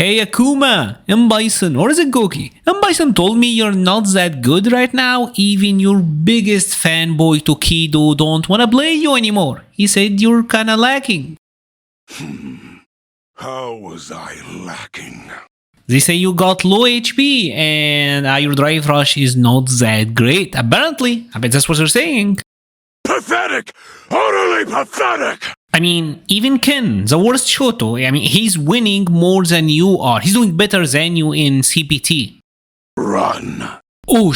Hey Akuma, M-Bison, or is it Goki? M-Bison told me you're not that good right now, even your biggest fanboy Tokido don't wanna play you anymore. He said you're kinda lacking. How was I lacking? They say you got low HP and your drive rush is not that great. Apparently, I bet that's what they're saying. Pathetic! Utterly pathetic! I mean, even Ken, the worst Shoto, he's winning more than you are. He's doing better than you in CPT. Run. Oh,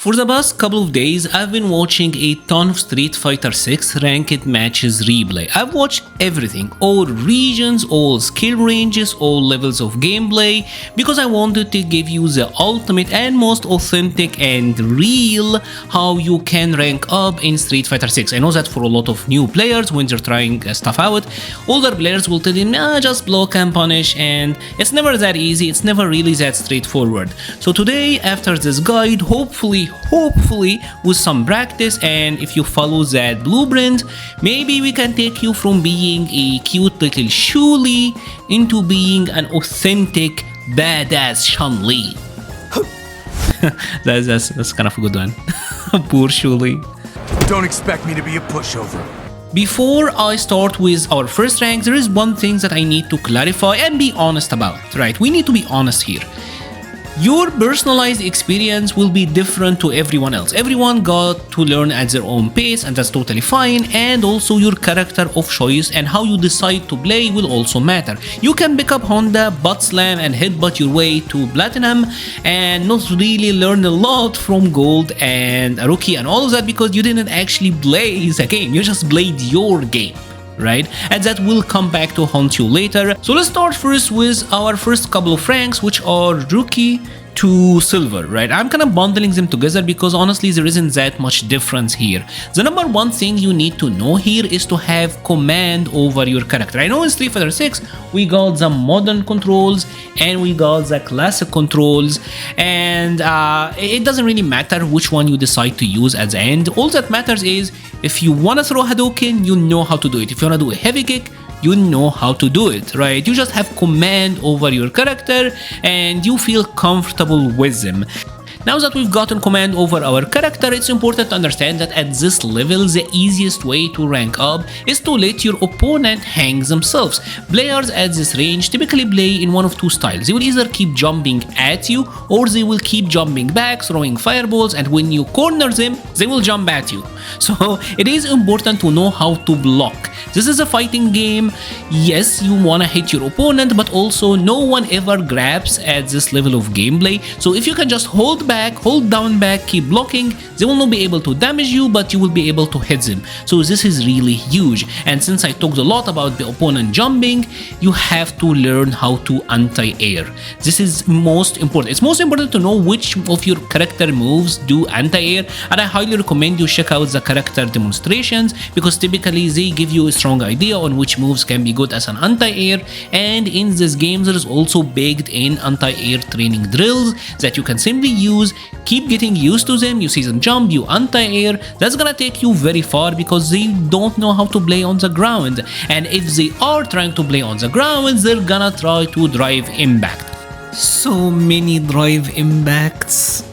For the past couple of days, I've been watching a ton of Street Fighter 6 ranked matches replay. I've watched everything, all regions, all skill ranges, all levels of gameplay, because I wanted to give you the ultimate and most authentic and real how you can rank up in Street Fighter 6. I know that for a lot of new players, when they're trying stuff out, older players will tell them, just block and punish, and it's never that easy, it's never really that straightforward. So today, after this guide, hopefully with some practice, and if you follow that blueprint, maybe we can take you from being a cute little Shuli into being an authentic badass Chun-Li. that's kind of a good one. Poor Shuli. Don't expect me to be a pushover. Before I start with our first rank, there is one thing that I need to clarify and be honest about, right? We need to be honest here. Your personalized experience will be different to everyone else. Everyone got to learn at their own pace, and that's totally fine. And also your character of choice and how you decide to play will also matter. You can pick up Honda, butt slam and headbutt your way to platinum and not really learn a lot from gold and a rookie and all of that because you didn't actually play the game. You just played your game. Right? And that will come back to haunt you later. So let's start first with our first couple of ranks, which are rookie to silver, right? I'm kind of bundling them together because honestly there isn't that much difference here. The number one thing you need to know here is to have command over your character. I know in Street Fighter 6 we got the modern controls and we got the classic controls, and it doesn't really matter which one you decide to use at the end. All that matters is if you want to throw Hadouken, you know how to do it. If you want to do a heavy kick, you know how to do it, right? You just have command over your character and you feel comfortable with them. Now that we've gotten command over our character, it's important to understand that at this level, the easiest way to rank up is to let your opponent hang themselves. Players at this range typically play in one of two styles. They will either keep jumping at you or they will keep jumping back, throwing fireballs, and when you corner them, they will jump at you. So it is important to know how to block. This is a fighting game. Yes, you wanna hit your opponent, but also no one ever grabs at this level of gameplay. So if you can just hold down back, keep blocking, they will not be able to damage you, but you will be able to hit them. So this is really huge. And since I talked a lot about the opponent jumping, you have to learn how to anti-air. This is most important. It's most important to know which of your character moves do anti-air, and I highly recommend you check out the character demonstrations because typically they give you a strong idea on which moves can be good as an anti-air. And in this game there is also baked in anti-air training drills that you can simply use. Keep getting used to them. You see them jump, you anti-air. That's gonna take you very far because they don't know how to play on the ground, and if they are trying to play on the ground, they're gonna try to drive impact. So many drive impacts.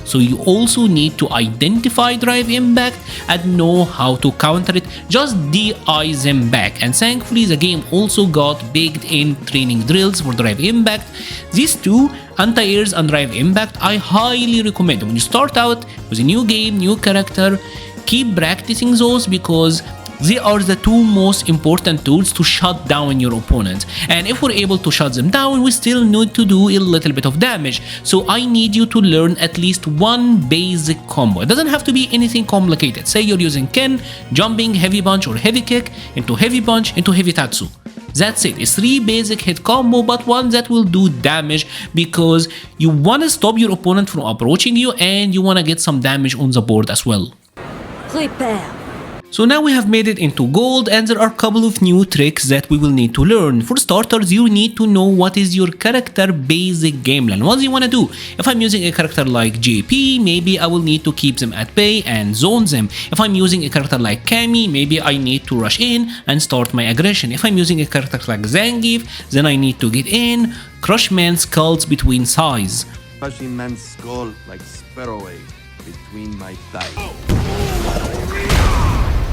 So you also need to identify drive impact and know how to counter it. Just DI them back. And thankfully the game also got baked in training drills for drive impact. These two, anti-airs and drive impact, I highly recommend. When you start out with a new game, new character, keep practicing those because they are the two most important tools to shut down your opponent. And if we're able to shut them down, we still need to do a little bit of damage. So I need you to learn at least one basic combo. It doesn't have to be anything complicated. Say you're using Ken, jumping, heavy punch or heavy kick, into heavy punch, into heavy tatsu. That's it. It's 3 basic hit combo, but one that will do damage because you want to stop your opponent from approaching you and you want to get some damage on the board as well. Prepare. So now we have made it into gold, and there are a couple of new tricks that we will need to learn. For starters, you need to know what is your character basic game plan. What do you want to do? If I'm using a character like JP, maybe I will need to keep them at bay and zone them. If I'm using a character like Cammy, maybe I need to rush in and start my aggression. If I'm using a character like Zangief, then I need to get in, crush man's skulls between thighs. Crushing man's skull like sparroway between my thighs.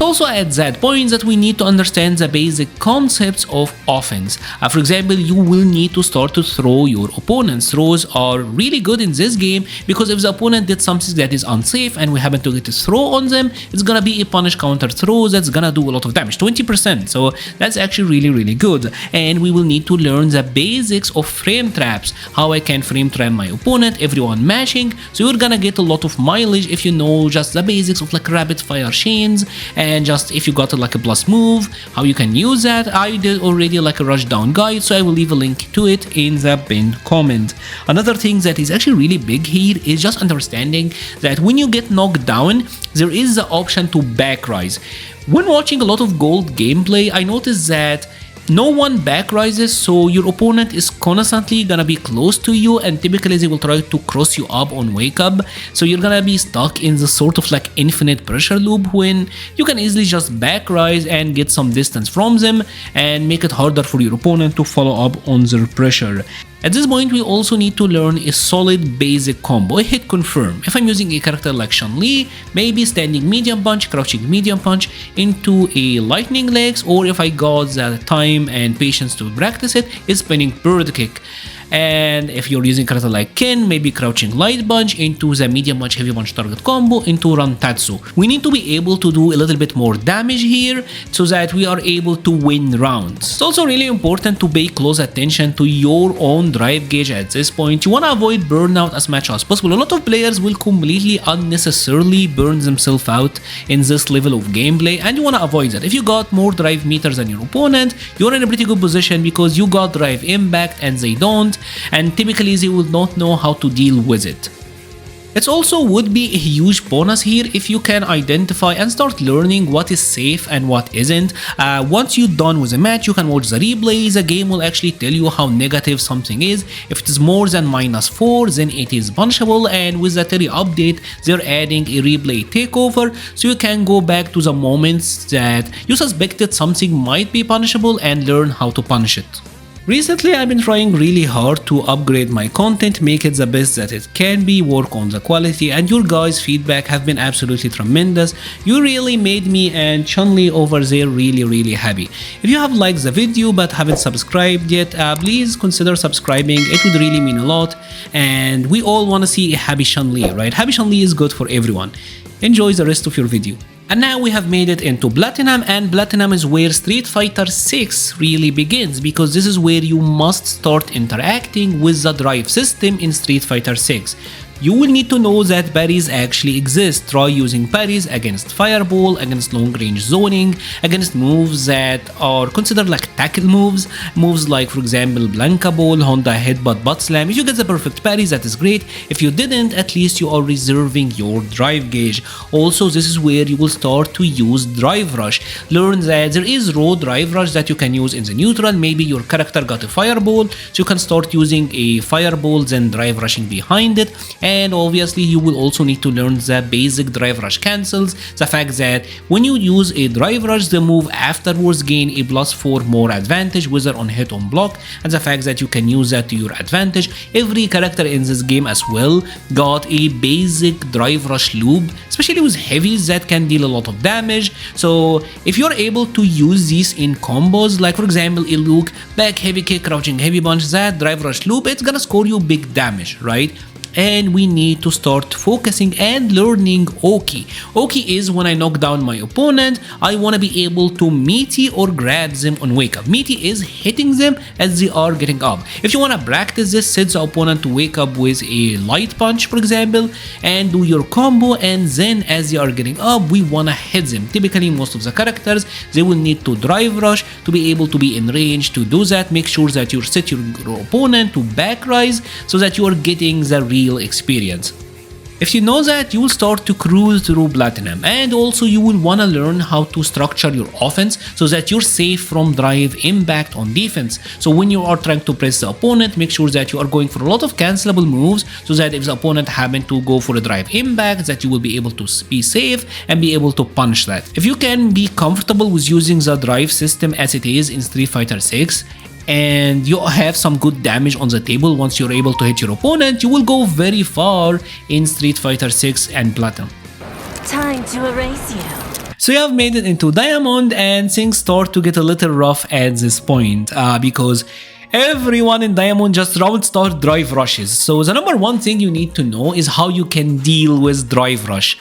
Also at that point that we need to understand the basic concepts of offense. For example, you will need to start to throw your opponent's throws are really good in this game, because if the opponent did something that is unsafe and we happen to get a throw on them, it's gonna be a punish counter throw that's gonna do a lot of damage, 20%. So that's actually really good. And we will need to learn the basics of frame traps, how I can frame trap my opponent, everyone mashing. So you're gonna get a lot of mileage if you know just the basics of like rapid fire chains, and just if you got like a plus move, how you can use that. I did already like a rush down guide, so I will leave a link to it in the pinned comment. Another thing that is actually really big here is just understanding that when you get knocked down, there is the option to back rise. When watching a lot of gold gameplay, I noticed that no one back rises, so your opponent is constantly gonna be close to you, and typically they will try to cross you up on wake up, so you're gonna be stuck in the sort of like infinite pressure loop when you can easily just back rise and get some distance from them and make it harder for your opponent to follow up on their pressure. At this point, we also need to learn a solid basic combo, a hit confirm. If I'm using a character like Chun-Li, maybe standing medium punch, crouching medium punch into a lightning legs, or if I got the time and patience to practice it, is spinning bird kick. And if you're using a character like Ken, maybe crouching light punch into the medium punch heavy punch target combo into Rantatsu. We need to be able to do a little bit more damage here so that we are able to win rounds. It's also really important to pay close attention to your own drive gauge at this point. You want to avoid burnout as much as possible. A lot of players will completely unnecessarily burn themselves out in this level of gameplay, and you want to avoid that. If you got more drive meters than your opponent, you're in a pretty good position because you got drive impact and they don't, and typically they will not know how to deal with it. It also would be a huge bonus here if you can identify and start learning what is safe and what isn't. Once you're done with a match, you can watch the replay. The game will actually tell you how negative something is. If it is more than -4, then it is punishable, and with the Terry update, they're adding a replay takeover, so you can go back to the moments that you suspected something might be punishable and learn how to punish it. Recently, I've been trying really hard to upgrade my content, make it the best that it can be, work on the quality, and your guys' feedback have been absolutely tremendous. You really made me and Chun-Li over there really happy. If you have liked the video but haven't subscribed yet, please consider subscribing. It would really mean a lot, and we all want to see a happy Chun-Li, right? Happy Chun-Li is good for everyone. Enjoy the rest of your video. And now we have made it into Platinum, and Platinum is where Street Fighter 6 really begins, because this is where you must start interacting with the drive system in Street Fighter 6. You will need to know that parries actually exist. Try using parries against Fireball, against long range zoning, against moves that are considered like tackle moves. Moves like, for example, Blanka Ball, Honda Headbutt, Butt Slam. If you get the perfect parries, that is great. If you didn't, at least you are reserving your drive gauge. Also, this is where you will start to use Drive Rush. Learn that there is raw Drive Rush that you can use in the neutral. Maybe your character got a Fireball, so you can start using a Fireball, then Drive Rushing behind it. And obviously you will also need to learn the basic drive rush cancels, the fact that when you use a drive rush, the move afterwards gain a +4 more advantage whether on hit or block, and the fact that you can use that to your advantage. Every character in this game as well got a basic drive rush loop, especially with heavies that can deal a lot of damage. So if you're able to use these in combos, like for example a Luke back heavy kick, crouching heavy punch, that drive rush loop, it's gonna score you big damage, right? And we need to start focusing and learning Oki. Oki is when I knock down my opponent, I want to be able to meaty or grab them on wake up. Meaty is hitting them as they are getting up. If you want to practice this, set the opponent to wake up with a light punch, for example, and do your combo, and then as they are getting up, we want to hit them. Typically, most of the characters, they will need to drive rush to be able to be in range. To do that, make sure that you set your opponent to back rise so that you are getting the real experience. If you know that, you will start to cruise through Platinum, and also you will want to learn how to structure your offense so that you're safe from drive impact on defense. So when you are trying to press the opponent, make sure that you are going for a lot of cancelable moves so that if the opponent happen to go for a drive impact, that you will be able to be safe and be able to punish that. If you can be comfortable with using the drive system as it is in Street Fighter 6, and you have some good damage on the table once you're able to hit your opponent, you will go very far in Street Fighter 6 and Platinum. Time to erase you. So you have made it into Diamond, and things start to get a little rough at this point because everyone in Diamond just round start drive rushes. So the number one thing you need to know is how you can deal with drive rush.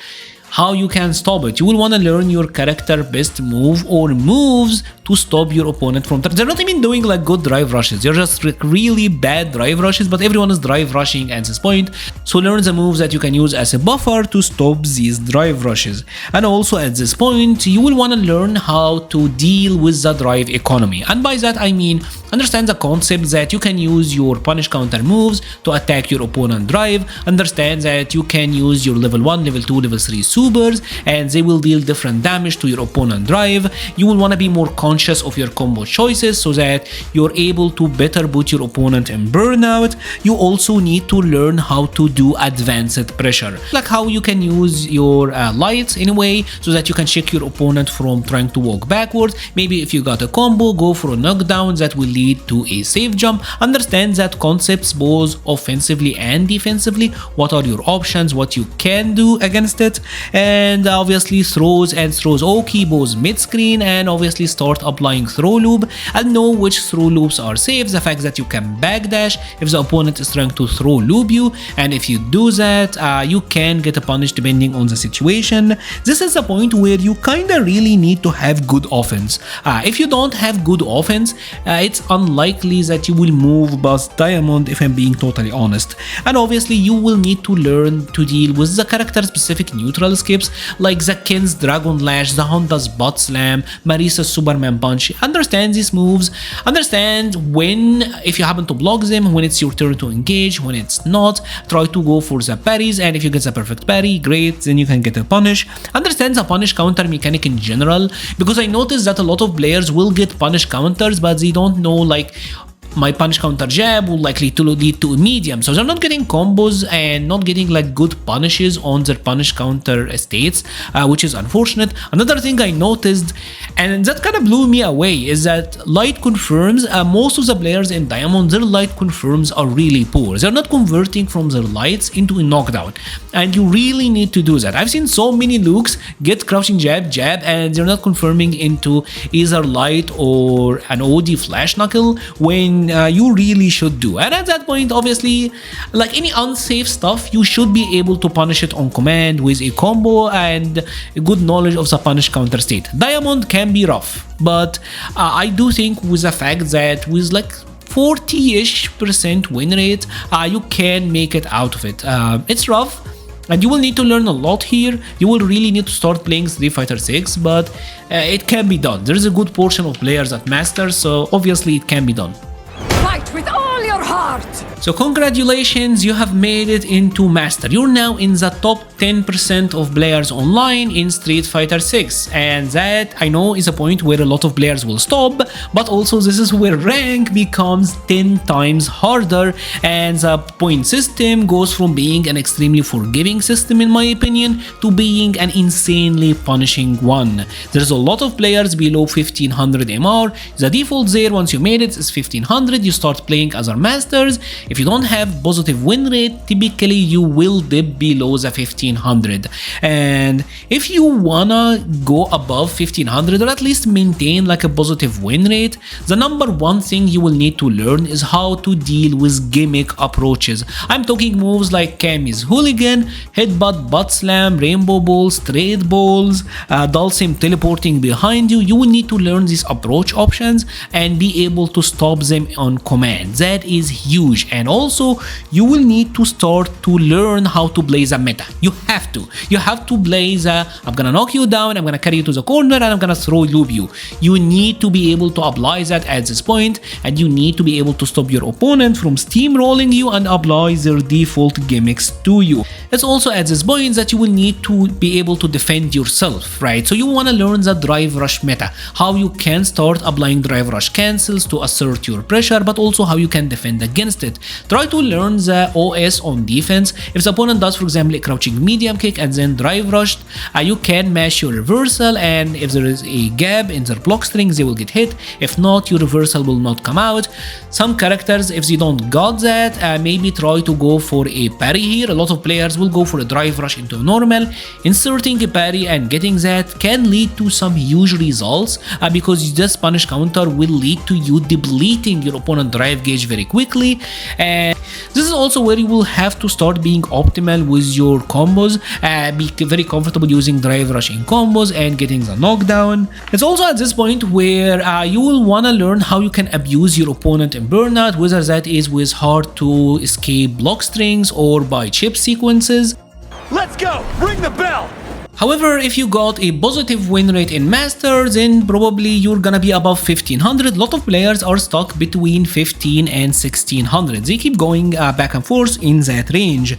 How you can stop it. You will want to learn your character best move or moves to stop your opponent from... They're not even doing like good drive rushes. They're just really bad drive rushes, but everyone is drive rushing at this point. So learn the moves that you can use as a buffer to stop these drive rushes. And also at this point, you will want to learn how to deal with the drive economy. And by that I mean, understand the concept that you can use your punish counter moves to attack your opponent drive. Understand that you can use your level 1, level 2, level 3 supers, and they will deal different damage to your opponent drive. You will want to be more conscious of your combo choices so that you're able to better put your opponent in burnout. You also need to learn how to do advanced pressure, like how you can use your lights in a way so that you can check your opponent from trying to walk backwards. Maybe if you got a combo, go for a knockdown that will lead to a safe jump. Understand that concepts both offensively and defensively. What are your options, what you can do against it, and obviously throws and throws okay both mid-screen, and obviously start applying throw loop and know which throw loops are safe. The fact that you can backdash if the opponent is trying to throw loop you, and if you do that you can get a punish depending on the situation. This is the point where you kinda really need to have good offense. If you don't have good offense, it's unlikely that you will move past Diamond, if I'm being totally honest. And obviously you will need to learn to deal with the character specific neutral skips like the Ken's Dragon Lash, the Honda's Butt Slam, Marisa's Superman Punch. Understand these moves, understand when, if you happen to block them, when it's your turn to engage, when it's not, try to go for the parries, and if you get the perfect parry, great, then you can get a punish. Understand the punish counter mechanic in general, because I noticed that a lot of players will get punish counters but they don't know like my punish counter jab will likely to lead to a medium, so they're not getting combos and not getting like good punishes on their punish counter states, which is unfortunate. Another thing I noticed, and that kind of blew me away, is that light confirms, most of the players in Diamond, their light confirms are really poor. They're not converting from their lights into a knockdown, and you really need to do that. I've seen so many Lukes get crouching jab, and they're not confirming into either light or an OD flash knuckle when you really should do. And at that point, obviously, like any unsafe stuff, you should be able to punish it on command with a combo and a good knowledge of the punish counter state. Diamond can be rough, but I do think with the fact that with like 40-ish% win rate, you can make it out of it. It's rough, and you will need to learn a lot here. You will really need to start playing Street Fighter 6, but it can be done. There is a good portion of players that master, so obviously it can be done. Fight with all your heart! So congratulations, you have made it into Master. You're now in the top 10% of players online in Street Fighter 6, and that I know is a point where a lot of players will stop, but also this is where rank becomes 10 times harder, and the point system goes from being an extremely forgiving system in my opinion to being an insanely punishing one. There's a lot of players below 1500 MR. The default there once you made it is 1500. You start playing as our Masters. If you don't have positive win rate, typically you will dip below the 1500, and if you wanna go above 1500 or at least maintain like a positive win rate, the number one thing you will need to learn is how to deal with gimmick approaches. I'm talking moves like Cammy's Hooligan, Headbutt, Butt Slam, Rainbow Balls, Trade Balls, Dulcim teleporting behind you. You will need to learn these approach options and be able to stop them on command. That is huge, and also you will need to start to learn how to play the meta. You have to play the I'm gonna knock you down, I'm gonna carry you to the corner, and I'm gonna throw loop you. You need to be able to apply that at this point, and you need to be able to stop your opponent from steamrolling you and apply their default gimmicks to you. It's also at this point that you will need to be able to defend yourself, right? So you want to learn the drive rush meta, how you can start applying drive rush cancels to assert your pressure, but also how you can defend against it. Try to learn the OS on defense. If the opponent does, for example, a crouching medium kick and then drive rushed, you can mash your reversal, and if there is a gap in their block strings, they will get hit. If not, your reversal will not come out. Some characters, if they don't got that, maybe try to go for a parry here. A lot of players will go for a drive rush into a normal. Inserting a parry and getting that can lead to some huge results because this punish counter will lead to you depleting your opponent drive gauge very quickly, and this is also where you will have to start being optimal with your combos, be very comfortable using drive rush in combos and getting the knockdown. It's also at this point where you will want to learn how you can abuse your opponent in burnout, whether that is with hard to escape block strings or by chip sequences. Let's go! Ring the bell! However, if you got a positive win rate in Masters, then probably you're gonna be above 1500. A lot of players are stuck between 15 and 1600. They keep going back and forth in that range.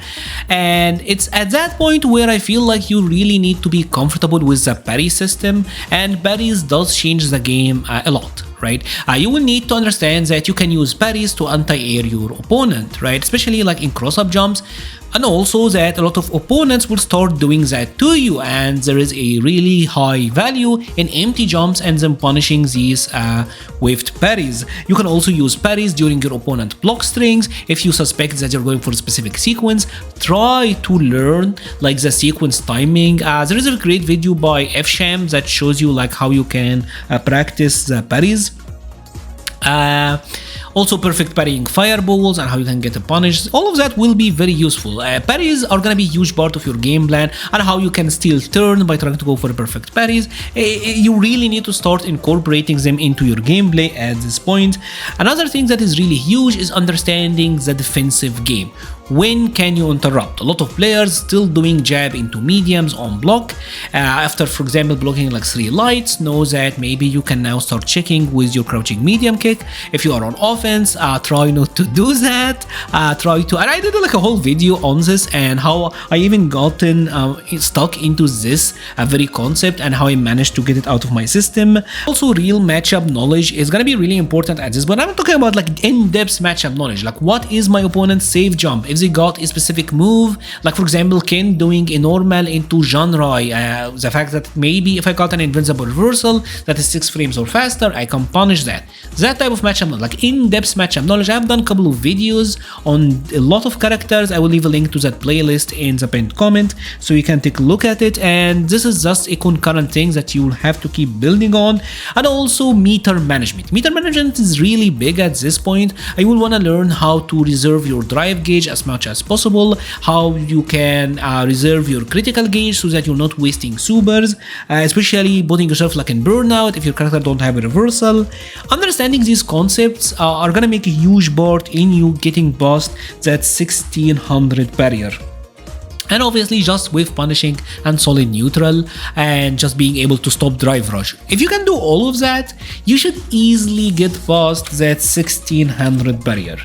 And it's at that point where I feel like you really need to be comfortable with the parry system, and parries does change the game a lot. Right? You will need to understand that you can use parries to anti-air your opponent, right? Especially like in cross-up jumps, and also that a lot of opponents will start doing that to you, and there is a really high value in empty jumps and then punishing these with parries. You can also use parries during your opponent block strings. If you suspect that you're going for a specific sequence, try to learn like the sequence timing. There is a great video by FSham that shows you like how you can practice the parries. Also perfect parrying fireballs and how you can get a punish. All of that will be very useful. Parries are gonna be a huge part of your game plan, and how you can steal turn by trying to go for perfect parries. You really need to start incorporating them into your gameplay at this point. Another thing that is really huge is understanding the defensive game. When can you interrupt? A lot of players still doing jab into mediums on block. After, for example, blocking like 3 lights, know that maybe you can now start checking with your crouching medium kick. If you are on offense, try not to do that. And I did like a whole video on this and how I even gotten stuck into this very concept and how I managed to get it out of my system. Also, real matchup knowledge is gonna be really important at this, but I'm talking about like in-depth matchup knowledge. Like, what is my opponent's safe jump? If they got a specific move, like for example Ken doing a normal into Janrai, the fact that maybe if I got an invincible reversal that is 6 frames or faster, I can punish that. That type of matchup knowledge, like in-depth matchup knowledge. I've done a couple of videos on a lot of characters. I will leave a link to that playlist in the pinned comment so you can take a look at it, and this is just a concurrent thing that you will have to keep building on. And also meter management. Meter management is really big at this point. I will want to learn how to reserve your drive gauge as much as possible, how you can reserve your critical gauge so that you're not wasting supers, especially putting yourself like in burnout if your character don't have a reversal. Understanding these concepts are gonna make a huge part in you getting past that 1600 barrier. And obviously just with punishing and solid neutral and just being able to stop drive rush. If you can do all of that, you should easily get past that 1600 barrier.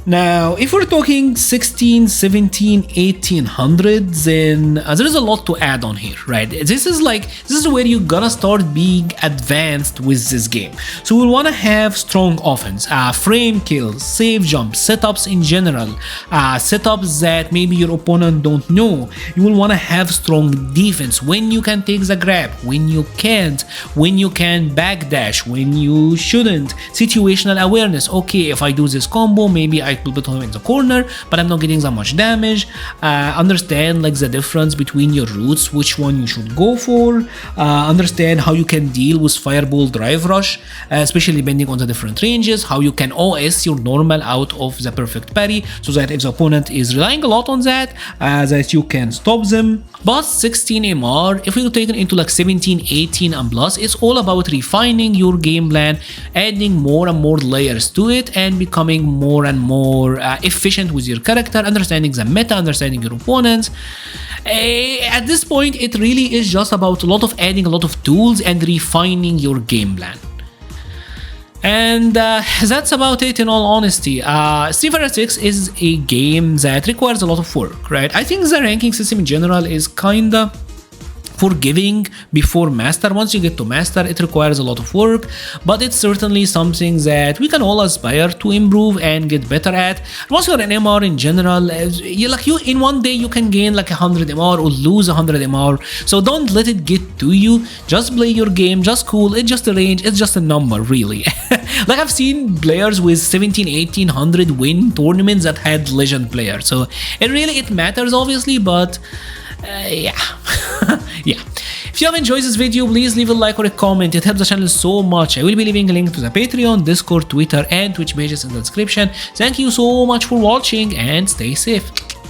Now, if we're talking 16, 17, 1800, then there is a lot to add on here, right? This is where you're gonna start being advanced with this game. So we'll wanna have strong offense, frame kills, safe jumps, setups in general, setups that maybe your opponent don't know. You will wanna have strong defense, when you can take the grab, when you can't, when you can backdash, when you shouldn't, situational awareness. Okay, if I do this combo, maybe I will put him in the corner, but I'm not getting that much damage. Understand like the difference between your routes, which one you should go for. Understand how you can deal with fireball drive rush, especially depending on the different ranges. How you can OS your normal out of the perfect parry, so that if the opponent is relying a lot on that, that you can stop them. But 16 MR, if we take it into like 17, 18 and plus, it's all about refining your game plan, adding more and more layers to it, and becoming more and more more efficient with your character, understanding the meta, understanding your opponents. At this point, it really is just about adding a lot of tools and refining your game plan. And that's about it, in all honesty. Street Fighter 6 is a game that requires a lot of work, right? I think the ranking system in general is kinda forgiving before master. Once you get to master, it requires a lot of work, but it's certainly something that we can all aspire to improve and get better at. Once you're an MR in general, in one day you can gain like 100 MR or lose 100 MR, so don't let it get to you. Just play your game, just cool. It's just a range, it's just a number, really. Like, I've seen players with 1700-1800 win tournaments that had legend players, so it matters, obviously, but yeah. Yeah. If you have enjoyed this video, please leave a like or a comment. It helps the channel so much. I will be leaving a link to the Patreon, Discord, Twitter, and Twitch pages in the description. Thank you so much for watching, and stay safe.